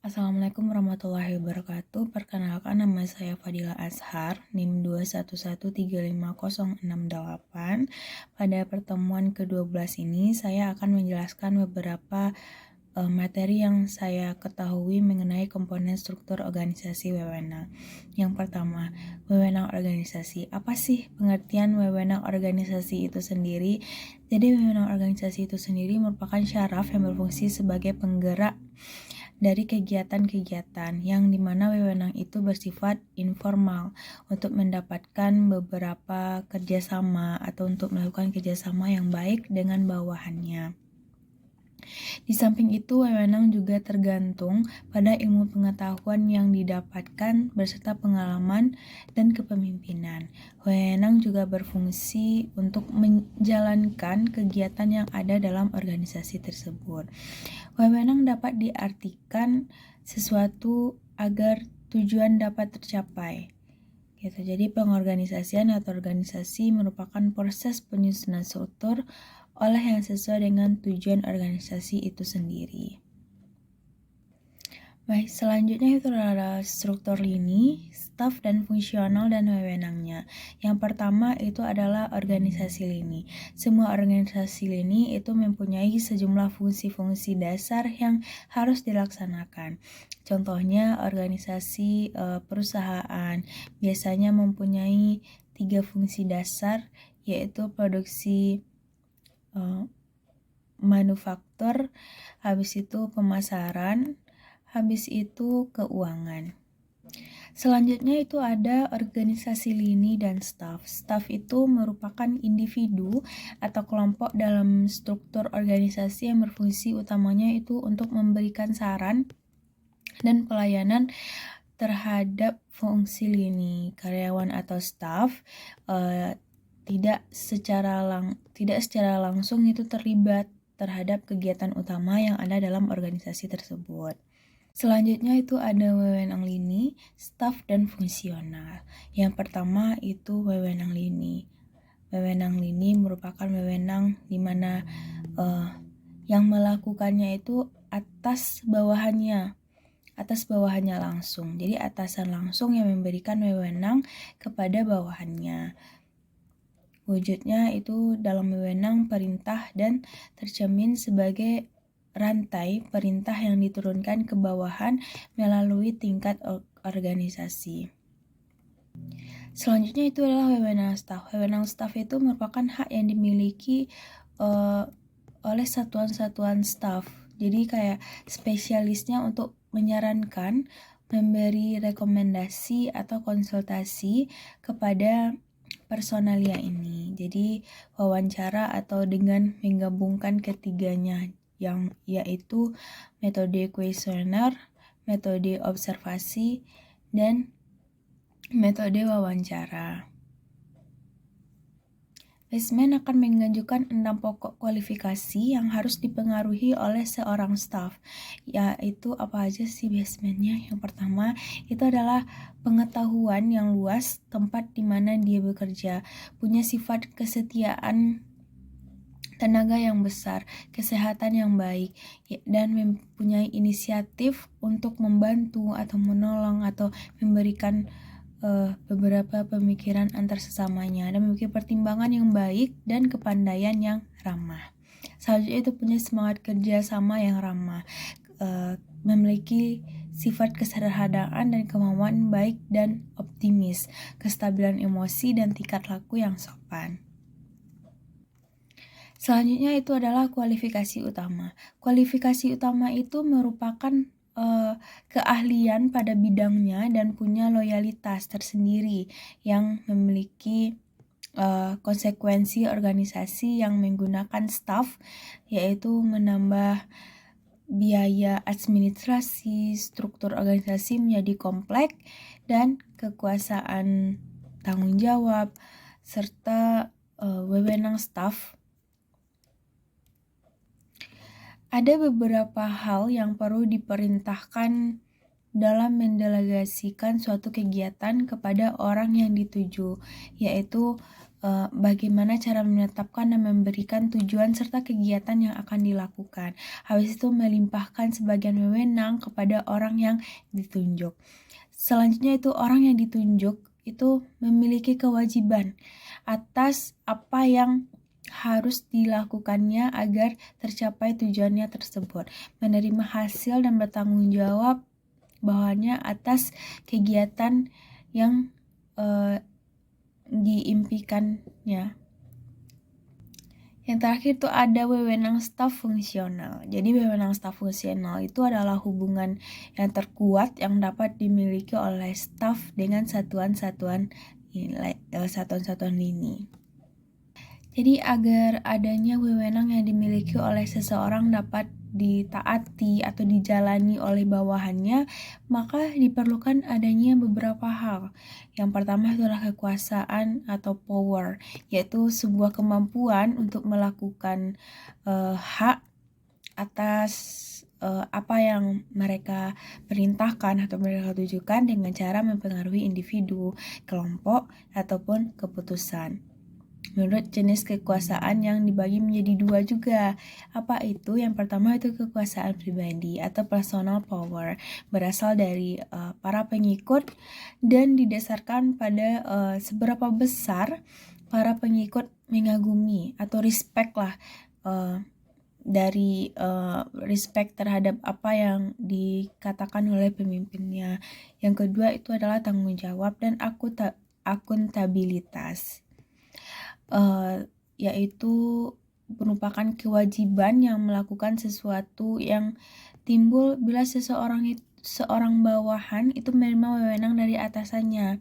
Assalamualaikum warahmatullahi wabarakatuh. Perkenalkan, nama saya Fadila Azhar, NIM 211350668. Pada pertemuan ke-12 ini, saya akan menjelaskan beberapa materi yang saya ketahui mengenai komponen struktur organisasi wewenang. Yang pertama, wewenang organisasi. Apa sih pengertian wewenang organisasi itu sendiri? Jadi, wewenang organisasi itu sendiri merupakan syaraf yang berfungsi sebagai penggerak dari kegiatan-kegiatan yang dimana wewenang itu bersifat informal untuk mendapatkan beberapa kerjasama atau untuk melakukan kerjasama yang baik dengan bawahannya. Di samping itu, wewenang juga tergantung pada ilmu pengetahuan yang didapatkan beserta pengalaman dan kepemimpinan. Wewenang juga berfungsi untuk menjalankan kegiatan yang ada dalam organisasi tersebut. Wewenang dapat diartikan sesuatu agar tujuan dapat tercapai. Jadi pengorganisasian atau organisasi merupakan proses penyusunan struktur oleh yang sesuai dengan tujuan organisasi itu sendiri. Baik, selanjutnya itu adalah struktur lini, staf dan fungsional dan wewenangnya. Yang pertama itu adalah organisasi lini. Semua organisasi lini itu mempunyai sejumlah fungsi-fungsi dasar yang harus dilaksanakan. Contohnya organisasi perusahaan biasanya mempunyai 3 fungsi dasar, yaitu produksi, manufaktur, habis itu pemasaran, habis itu keuangan. Selanjutnya itu ada organisasi lini dan staf. Staf itu merupakan individu atau kelompok dalam struktur organisasi yang berfungsi utamanya itu untuk memberikan saran dan pelayanan terhadap fungsi lini. Karyawan atau staf tidak secara langsung itu terlibat terhadap kegiatan utama yang ada dalam organisasi tersebut. Selanjutnya itu ada wewenang lini, staf, dan fungsional. Yang pertama itu wewenang lini. Wewenang lini merupakan wewenang di mana yang melakukannya itu atas bawahannya langsung. Jadi atasan langsung yang memberikan wewenang kepada bawahannya. Wujudnya itu dalam wewenang perintah dan tercermin sebagai rantai perintah yang diturunkan ke bawahan melalui tingkat organisasi. Selanjutnya itu adalah wewenang staf. Wewenang staf itu merupakan hak yang dimiliki oleh satuan-satuan staf. Jadi kayak spesialisnya untuk menyarankan, memberi rekomendasi atau konsultasi kepada personalia ini. Jadi wawancara atau dengan menggabungkan ketiganya, yang yaitu metode kuesioner, metode observasi, dan metode wawancara. Baseman akan mengajukan 6 pokok kualifikasi yang harus dipengaruhi oleh seorang staf. Yaitu apa aja sih basemannya? Yang pertama itu adalah pengetahuan yang luas tempat di mana dia bekerja, punya sifat kesetiaan, tenaga yang besar, kesehatan yang baik, dan mempunyai inisiatif untuk membantu atau menolong atau memberikan beberapa pemikiran antar sesamanya, dan memiliki pertimbangan yang baik dan kepandaian yang ramah. Selanjutnya itu punya semangat kerja sama yang ramah, memiliki sifat kesederhanaan dan kemauan baik dan optimis, kestabilan emosi dan tingkat laku yang sopan. Selanjutnya itu adalah kualifikasi utama. Kualifikasi utama itu merupakan keahlian pada bidangnya dan punya loyalitas tersendiri yang memiliki konsekuensi organisasi yang menggunakan staf, yaitu menambah biaya administrasi, struktur organisasi menjadi kompleks, dan kekuasaan tanggung jawab, serta wewenang staf. Ada beberapa hal yang perlu diperintahkan dalam mendelegasikan suatu kegiatan kepada orang yang dituju, yaitu bagaimana cara menetapkan dan memberikan tujuan serta kegiatan yang akan dilakukan. Habis itu melimpahkan sebagian wewenang kepada orang yang ditunjuk. Selanjutnya itu orang yang ditunjuk itu memiliki kewajiban atas apa yang harus dilakukannya agar tercapai tujuannya tersebut, menerima hasil dan bertanggung jawab bawahannya atas kegiatan yang diimpikannya. Yang terakhir itu ada wewenang staf fungsional. Jadi wewenang staf fungsional itu adalah hubungan yang terkuat yang dapat dimiliki oleh staf dengan satuan-satuan lini. Jadi agar adanya wewenang yang dimiliki oleh seseorang dapat ditaati atau dijalani oleh bawahannya, maka diperlukan adanya beberapa hal. Yang pertama adalah kekuasaan atau power, yaitu sebuah kemampuan untuk melakukan hak atas apa yang mereka perintahkan atau mereka tujukan dengan cara mempengaruhi individu, kelompok, ataupun keputusan. Menurut jenis kekuasaan yang dibagi menjadi dua juga. Apa itu? Yang pertama itu kekuasaan pribadi atau personal power, berasal dari para pengikut dan didasarkan pada seberapa besar para pengikut mengagumi atau respect lah, dari respect terhadap apa yang dikatakan oleh pemimpinnya. Yang kedua itu adalah tanggung jawab dan akuntabilitas. Yaitu merupakan kewajiban yang melakukan sesuatu yang timbul bila seorang bawahan itu menerima wewenang dari atasannya.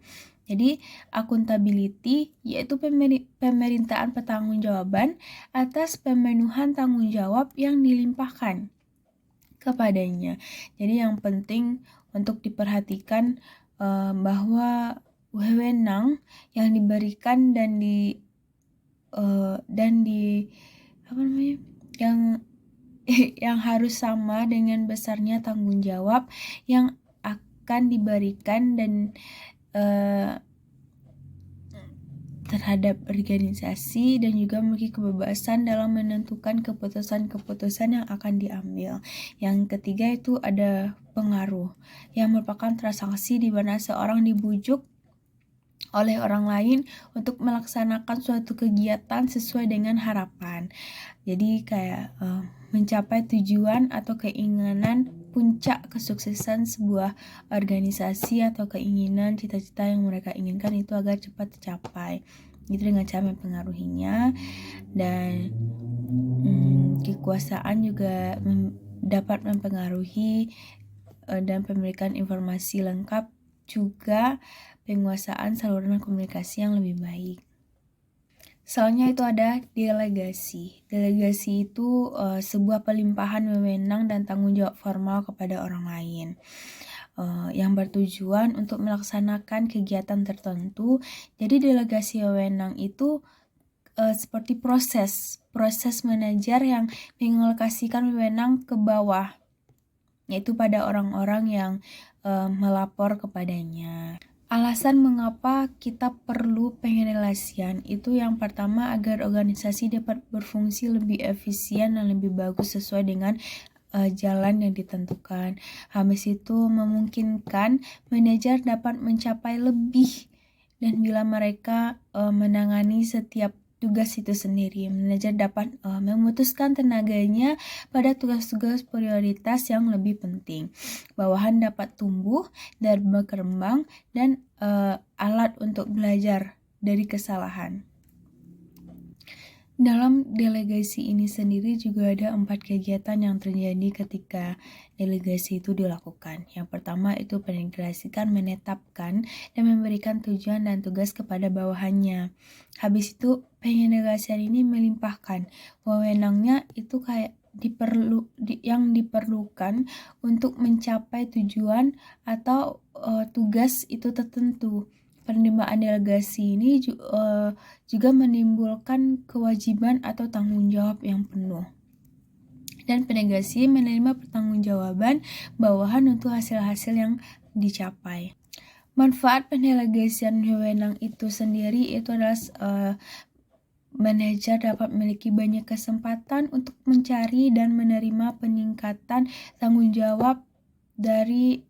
Jadi accountability yaitu pemerintahan pertanggungjawaban atas pemenuhan tanggung jawab yang dilimpahkan kepadanya. Jadi yang penting untuk diperhatikan bahwa wewenang yang diberikan dan yang harus sama dengan besarnya tanggung jawab yang akan diberikan dan terhadap organisasi, dan juga memiliki kebebasan dalam menentukan keputusan-keputusan yang akan diambil. Yang ketiga itu ada pengaruh, yang merupakan transaksi di mana seorang dibujuk oleh orang lain untuk melaksanakan suatu kegiatan sesuai dengan harapan. Jadi kayak mencapai tujuan atau keinginan puncak kesuksesan sebuah organisasi atau keinginan cita-cita yang mereka inginkan itu agar cepat tercapai. Itu dengan cara mempengaruhinya. Dan kekuasaan juga dapat mempengaruhi dan memberikan informasi lengkap, juga penguasaan saluran komunikasi yang lebih baik. Selanjutnya itu ada delegasi. Delegasi itu sebuah pelimpahan wewenang dan tanggung jawab formal kepada orang lain yang bertujuan untuk melaksanakan kegiatan tertentu. Jadi delegasi wewenang itu seperti proses manajer yang mengalokasikan wewenang ke bawah, yaitu pada orang-orang yang melapor kepadanya. Alasan mengapa kita perlu pengenerasian itu yang pertama agar organisasi dapat berfungsi lebih efisien dan lebih bagus sesuai dengan jalan yang ditentukan. Habis itu memungkinkan manajer dapat mencapai lebih, dan bila mereka menangani setiap tugas itu sendiri, manajer dapat memutuskan tenaganya pada tugas-tugas prioritas yang lebih penting. Bawahan dapat tumbuh dan berkembang dan alat untuk belajar dari kesalahan. Dalam delegasi ini sendiri juga ada 4 kegiatan yang terjadi ketika delegasi itu dilakukan. Yang pertama itu pendelegasikan, menetapkan, dan memberikan tujuan dan tugas kepada bawahannya. Habis itu pendelegasian ini melimpahkan. Wewenangnya itu kayak yang diperlukan untuk mencapai tujuan atau tugas itu tertentu. Penerimaan delegasi ini juga menimbulkan kewajiban atau tanggung jawab yang penuh. Dan delegasi menerima pertanggungjawaban bawahan untuk hasil-hasil yang dicapai. Manfaat pendelegasian wewenang itu sendiri itu adalah manajer dapat memiliki banyak kesempatan untuk mencari dan menerima peningkatan tanggung jawab dari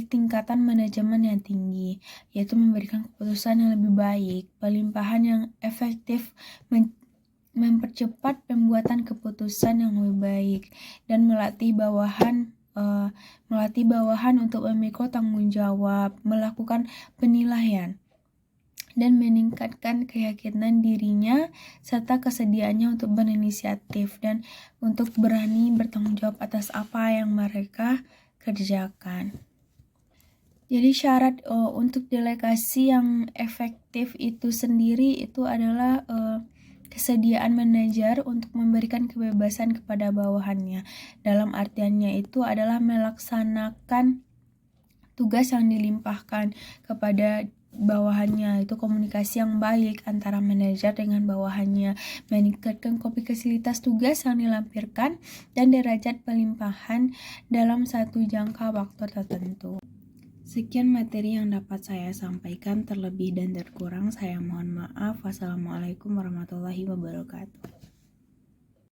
tingkatan manajemen yang tinggi, yaitu memberikan keputusan yang lebih baik, pelimpahan yang efektif, mempercepat pembuatan keputusan yang lebih baik, dan melatih bawahan untuk memikul tanggung jawab, melakukan penilaian, dan meningkatkan keyakinan dirinya serta kesediaannya untuk berinisiatif dan untuk berani bertanggung jawab atas apa yang mereka kerjakan. Jadi syarat untuk delegasi yang efektif itu sendiri itu adalah kesediaan manajer untuk memberikan kebebasan kepada bawahannya. Dalam artiannya itu adalah melaksanakan tugas yang dilimpahkan kepada bawahannya, itu komunikasi yang baik antara manajer dengan bawahannya, meningkatkan kapasitas tugas yang dilampirkan dan derajat pelimpahan dalam satu jangka waktu tertentu. Sekian materi yang dapat saya sampaikan, terlebih dan terkurang saya mohon maaf. Wassalamualaikum warahmatullahi wabarakatuh.